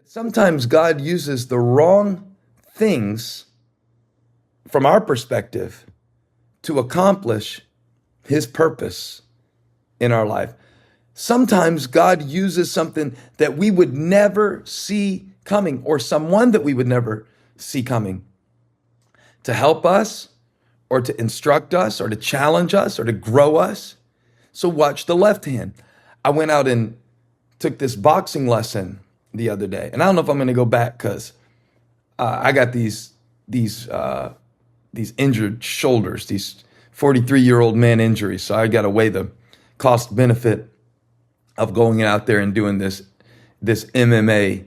Sometimes God uses the wrong things from our perspective to accomplish his purpose in our life. Sometimes God uses something that we would never see coming, or someone that we would never see coming, to help us or to instruct us or to challenge us or to grow us. So watch the left hand. I went out and took this boxing lesson the other day, and I don't know if I'm going to go back because I got these injured shoulders, these 43-year-old man injuries. So I got to weigh the cost benefit of going out there and doing this MMA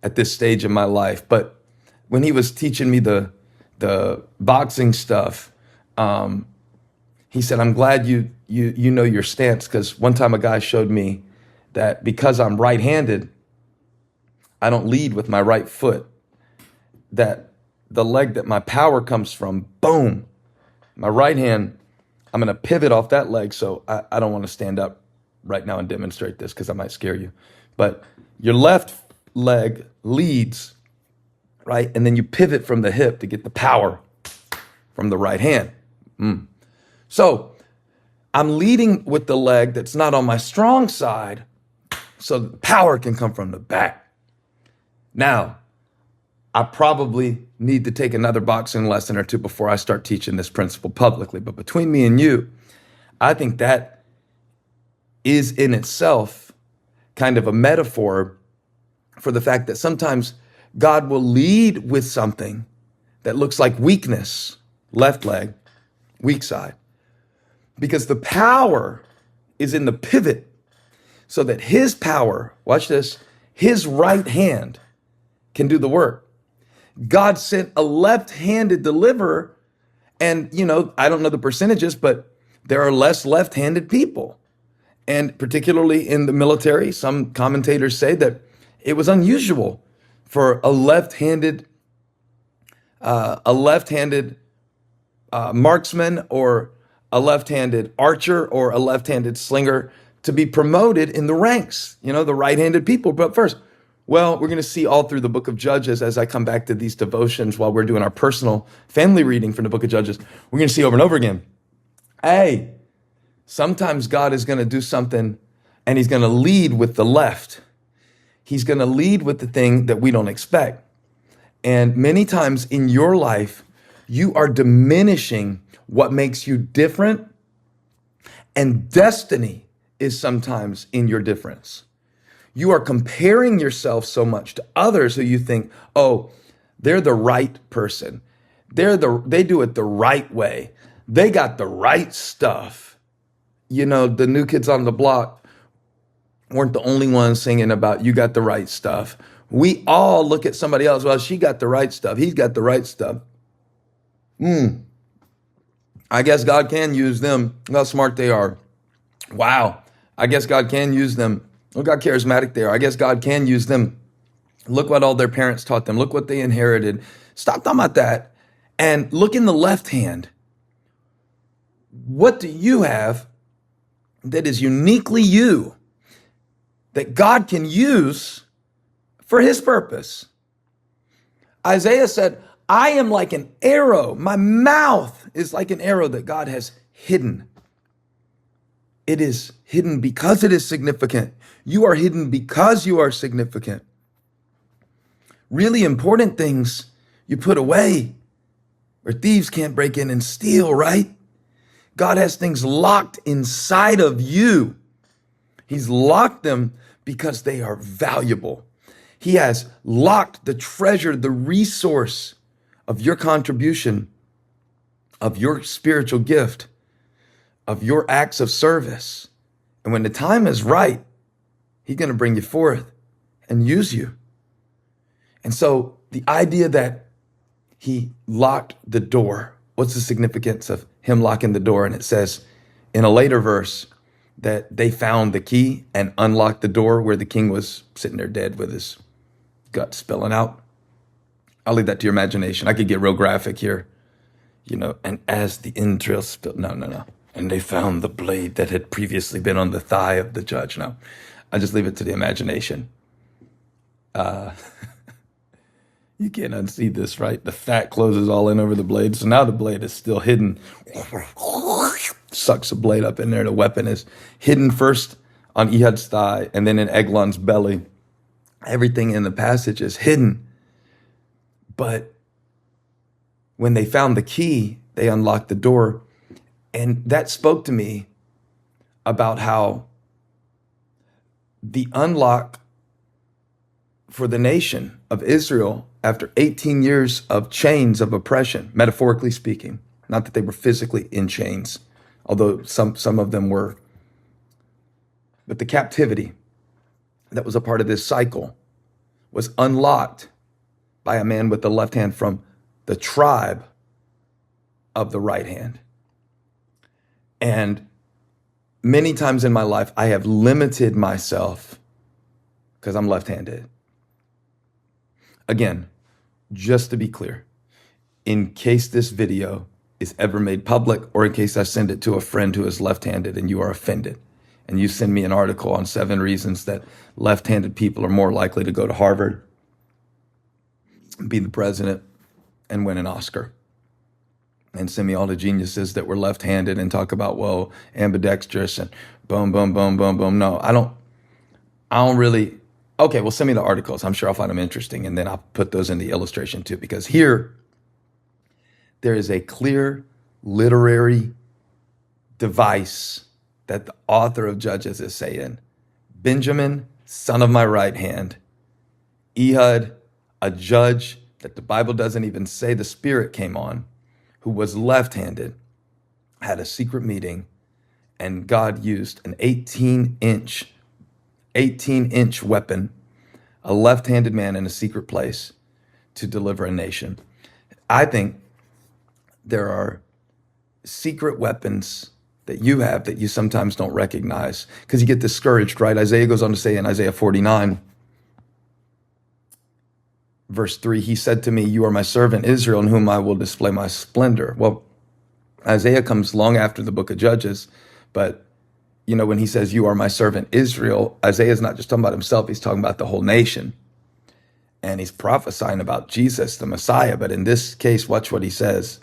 at this stage of my life. But when he was teaching me the boxing stuff, he said, "I'm glad you know your stance, because one time a guy showed me that because I'm right-handed, I don't lead with my right foot. That the leg that my power comes from, boom, my right hand, I'm going to pivot off that leg." So I don't want to stand up right now and demonstrate this because I might scare you. But your left leg leads, right? And then you pivot from the hip to get the power from the right hand. So I'm leading with the leg that's not on my strong side, so the power can come from the back. Now, I probably need to take another boxing lesson or two before I start teaching this principle publicly. But between me and you, I think that is in itself kind of a metaphor for the fact that sometimes God will lead with something that looks like weakness, left leg, weak side, because the power is in the pivot, so that his power, watch this, his right hand can do the work. God sent a left-handed deliverer, and I don't know the percentages, but there are less left-handed people. And particularly in the military, some commentators say that it was unusual for a left-handed marksman or a left-handed archer or a left-handed slinger to be promoted in the ranks, the right-handed people. But first, well, we're going to see all through the book of Judges, as I come back to these devotions while we're doing our personal family reading from the book of Judges, we're going to see over and over again, hey, sometimes God is going to do something and he's going to lead with the left. He's going to lead with the thing that we don't expect. And many times in your life, you are diminishing what makes you different, and destiny is sometimes in your difference. You are comparing yourself so much to others who you think, oh, they're the right person. They do it the right way. They got the right stuff. The new kids on the block weren't the only ones singing about you got the right stuff. We all look at somebody else. Well, she got the right stuff. He's got the right stuff. I guess God can use them. Look how smart they are. Wow. I guess God can use them. Look how charismatic they are. I guess God can use them. Look what all their parents taught them. Look what they inherited. Stop talking about that. And look in the left hand. What do you have that is uniquely you, that God can use for his purpose? Isaiah said, I am like an arrow. My mouth is like an arrow that God has hidden. It is hidden because it is significant. You are hidden because you are significant. Really important things you put away where thieves can't break in and steal, right? God has things locked inside of you. He's locked them because they are valuable. He has locked the treasure, the resource of your contribution, of your spiritual gift, of your acts of service. And when the time is right, he's going to bring you forth and use you. And so the idea that he locked the door, what's the significance of him locking the door? And it says in a later verse that they found the key and unlocked the door where the king was sitting there dead with his gut spilling out. I'll leave that to your imagination. I could get real graphic here, and as the entrails spilled, no. And they found the blade that had previously been on the thigh of the judge. No, I just leave it to the imagination. You can't unsee this, right? The fat closes all in over the blade. So now the blade is still hidden. Sucks the blade up in there. The weapon is hidden first on Ehud's thigh and then in Eglon's belly. Everything in the passage is hidden. But when they found the key, they unlocked the door. And that spoke to me about how the unlock for the nation of Israel after 18 years of chains of oppression, metaphorically speaking, not that they were physically in chains, although some of them were, but the captivity that was a part of this cycle was unlocked by a man with the left hand from the tribe of the right hand. And many times in my life, I have limited myself because I'm left-handed. Again, just to be clear, in case this video is ever made public or in case I send it to a friend who is left-handed and you are offended, and you send me an article on 7 reasons that left-handed people are more likely to go to Harvard, be the president, and win an Oscar, and send me all the geniuses that were left-handed and talk about, well, ambidextrous and boom, boom, boom, boom, boom. No, I don't really. Okay, well, send me the articles. I'm sure I'll find them interesting. And then I'll put those in the illustration too, because here there is a clear literary device that the author of Judges is saying, Benjamin, son of my right hand, Ehud, a judge that the Bible doesn't even say the Spirit came on, who was left-handed, had a secret meeting, and God used an 18-inch weapon, a left-handed man in a secret place to deliver a nation. I think there are secret weapons that you have that you sometimes don't recognize because you get discouraged, right? Isaiah goes on to say in Isaiah 49, verse 3, he said to me, you are my servant Israel, in whom I will display my splendor. Well, Isaiah comes long after the book of Judges, but when he says, you are my servant Israel, Isaiah is not just talking about himself, he's talking about the whole nation. And he's prophesying about Jesus, the Messiah. But in this case, watch what he says.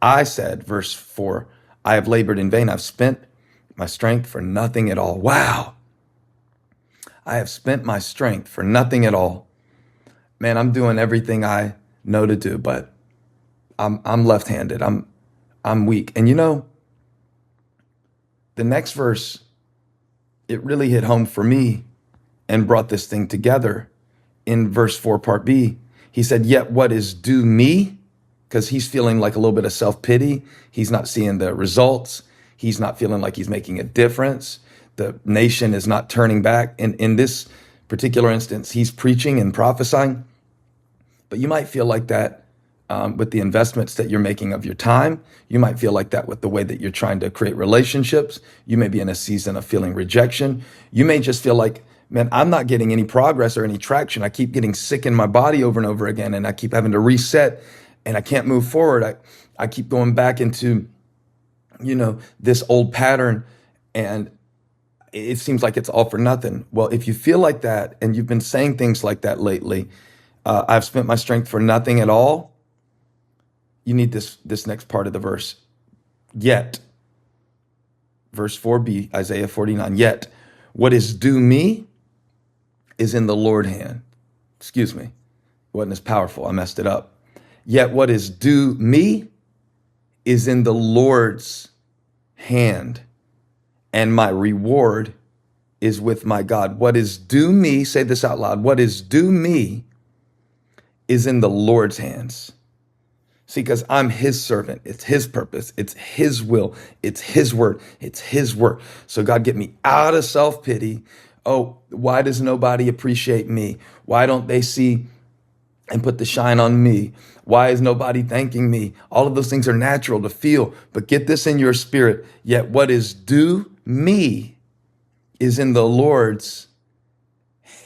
I said, verse 4, I have labored in vain. I've spent my strength for nothing at all. Wow. I have spent my strength for nothing at all. Man, I'm doing everything I know to do, but I'm left-handed. I'm weak. And the next verse, it really hit home for me and brought this thing together. In verse 4, part B, he said, yet what is due me, because he's feeling like a little bit of self-pity. He's not seeing the results. He's not feeling like he's making a difference. The nation is not turning back. And in this particular instance, he's preaching and prophesying. But you might feel like that with the investments that you're making of your time. You might feel like that with the way that you're trying to create relationships. You may be in a season of feeling rejection. You may just feel like, man, I'm not getting any progress or any traction. I keep getting sick in my body over and over again, and I keep having to reset, and I can't move forward. I keep going back into, this old pattern, and it seems like it's all for nothing. Well, if you feel like that, and you've been saying things like that lately, I've spent my strength for nothing at all. You need this next part of the verse. Yet, verse 4b, Isaiah 49, yet what is due me is in the Lord's hand. Excuse me. It wasn't as powerful. I messed it up. Yet what is due me is in the Lord's hand, and my reward is with my God. What is due me, say this out loud, what is due me is in the Lord's hands. See, because I'm his servant. It's his purpose. It's his will. It's his word. It's his work. So God, get me out of self-pity. Oh, why does nobody appreciate me? Why don't they see and put the shine on me? Why is nobody thanking me? All of those things are natural to feel, but get this in your spirit. Yet what is due me is in the Lord's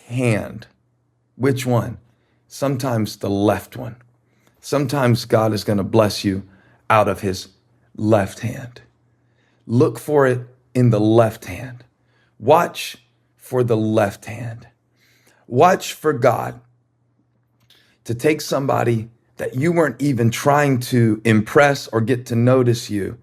hand. Which one? Sometimes the left one. Sometimes God is going to bless you out of his left hand. Look for it in the left hand. Watch for the left hand. Watch for God to take somebody that you weren't even trying to impress or get to notice you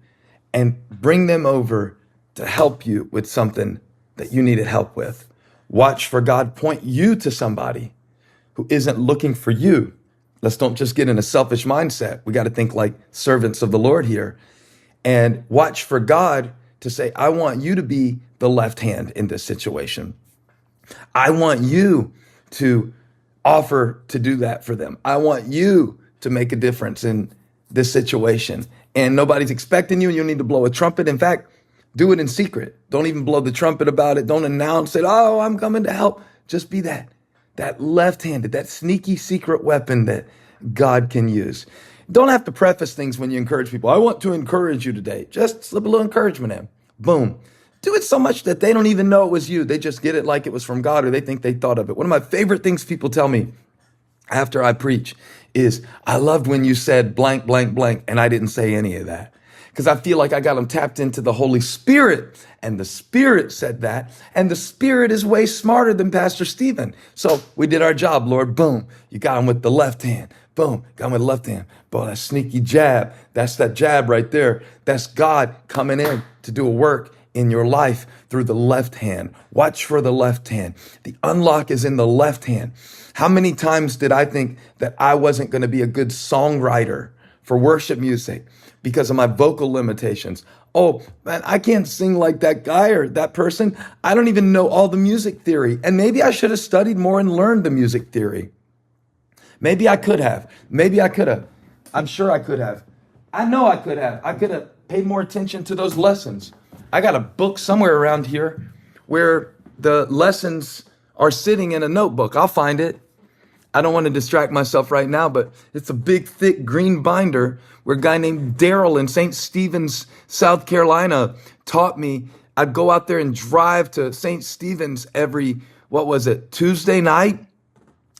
and bring them over to help you with something that you needed help with. Watch for God point you to somebody who isn't looking for you. Let's don't just get in a selfish mindset. We got to think like servants of the Lord here. And watch for God to say, I want you to be the left hand in this situation. I want you to offer to do that for them. I want you to make a difference in this situation. And nobody's expecting you, and you need to blow a trumpet. In fact, do it in secret. Don't even blow the trumpet about it. Don't announce it. Oh, I'm coming to help. Just be that left-handed, that sneaky secret weapon that God can use. Don't have to preface things when you encourage people. I want to encourage you today. Just slip a little encouragement in. Boom. Do it so much that they don't even know it was you. They just get it like it was from God, or they think they thought of it. One of my favorite things people tell me after I preach is, I loved when you said blank, blank, blank, and I didn't say any of that. Because I feel like I got them tapped into the Holy Spirit, and the Spirit said that, and the Spirit is way smarter than Pastor Stephen. So we did our job, Lord. Boom. You got him with the left hand. Boom. Got him with the left hand. Boy, that sneaky jab. That's that jab right there. That's God coming in to do a work in your life through the left hand. Watch for the left hand. The unlock is in the left hand. How many times did I think that I wasn't going to be a good songwriter for worship music because of my vocal limitations? Oh, man, I can't sing like that guy or that person. I don't even know all the music theory. And maybe I should have studied more and learned the music theory. Maybe I could have. Maybe I could have. I'm sure I could have. I know I could have. I could have paid more attention to those lessons. I got a book somewhere around here where the lessons are sitting in a notebook. I'll find it. I don't want to distract myself right now, but it's a big, thick green binder where a guy named Daryl in St. Stephen's, South Carolina taught me. I'd go out there and drive to St. Stephen's every, Tuesday night?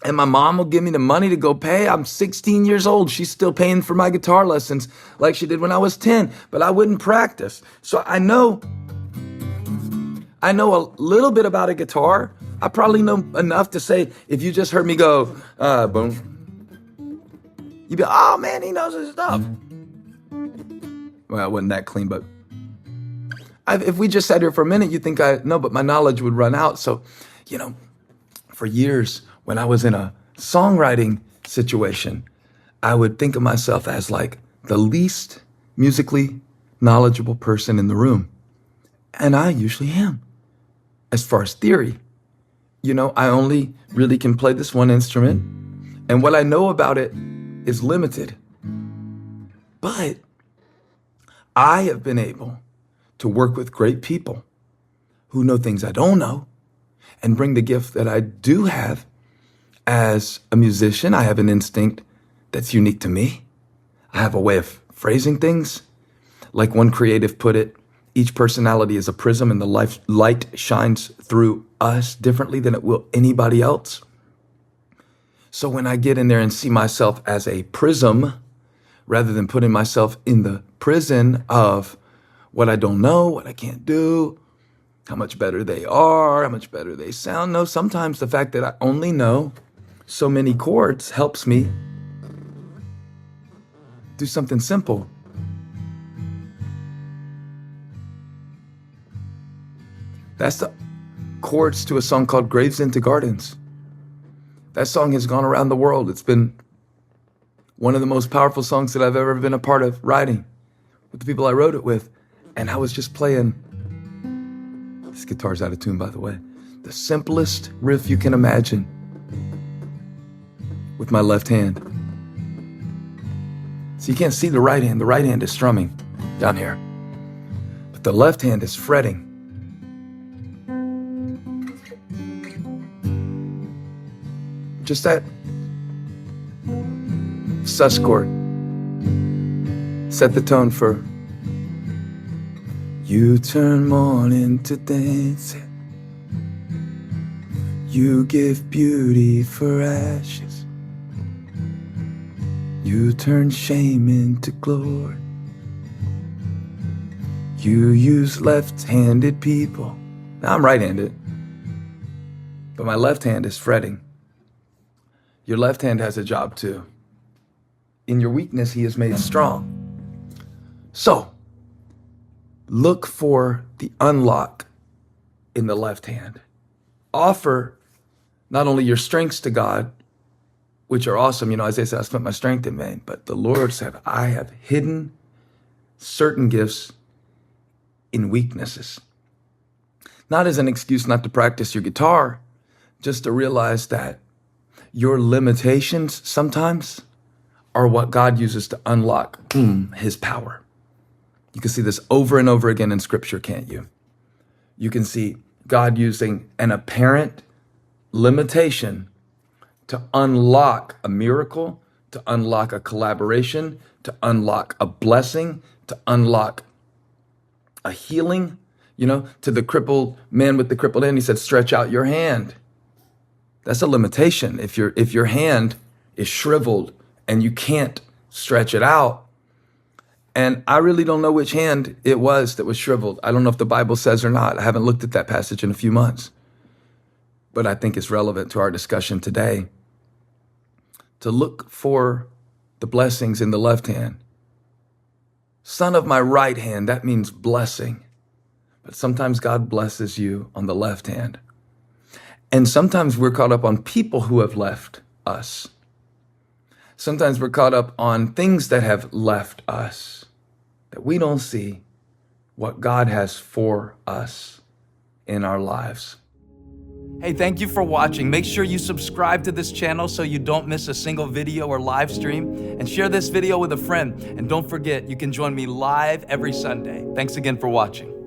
And my mom will give me the money to go pay. I'm 16 years old. She's still paying for my guitar lessons like she did when I was 10, but I wouldn't practice. So I know a little bit about a guitar. I probably know enough to say, if you just heard me go, boom, you'd be, oh man, he knows his stuff. Well, it wasn't that clean, but if we just sat here for a minute, you'd think I know, but my knowledge would run out. So, for years, when I was in a songwriting situation, I would think of myself as like the least musically knowledgeable person in the room. And I usually am. As far as theory, I only really can play this one instrument, and what I know about it is limited. But I have been able to work with great people who know things I don't know and bring the gift that I do have. As a musician, I have an instinct that's unique to me. I have a way of phrasing things. Like one creative put it, each personality is a prism, and the light shines through us differently than it will anybody else. So when I get in there and see myself as a prism, rather than putting myself in the prison of what I don't know, what I can't do, how much better they are, how much better they sound. No, sometimes the fact that I only know so many chords helps me do something simple. That's the chords to a song called Graves into Gardens. That song has gone around the world. It's been one of the most powerful songs that I've ever been a part of writing with the people I wrote it with. And I was just playing, this guitar's out of tune, by the way, the simplest riff you can imagine with my left hand. So you can't see the right hand. The right hand is strumming down here, but the left hand is fretting. Just that sus chord. Set the tone for you turn mourning to dancing. You give beauty for ashes. You turn shame into glory. You use left-handed people. Now I'm right-handed, but my left hand is fretting. your left hand has a job too. In your weakness, he is made strong. So look for the unlock in the left hand. Offer not only your strengths to God, which are awesome. Isaiah said, I spent my strength in vain. But the Lord said, I have hidden certain gifts in weaknesses. Not as an excuse not to practice your guitar, just to realize that your limitations sometimes are what God uses to unlock his power. You can see this over and over again in scripture, can't you? You can see God using an apparent limitation to unlock a miracle, to unlock a collaboration, to unlock a blessing, to unlock a healing. To the crippled man with the crippled hand, he said, stretch out your hand. That's a limitation. If your hand is shriveled and you can't stretch it out, and I really don't know which hand it was that was shriveled. I don't know if the Bible says or not. I haven't looked at that passage in a few months, but I think it's relevant to our discussion today. To look for the blessings in the left hand. Son of my right hand, that means blessing. But sometimes God blesses you on the left hand. And sometimes we're caught up on people who have left us. Sometimes we're caught up on things that have left us, that we don't see what God has for us in our lives. Hey, thank you for watching. Make sure you subscribe to this channel so you don't miss a single video or live stream, and share this video with a friend. And don't forget, you can join me live every Sunday. Thanks again for watching.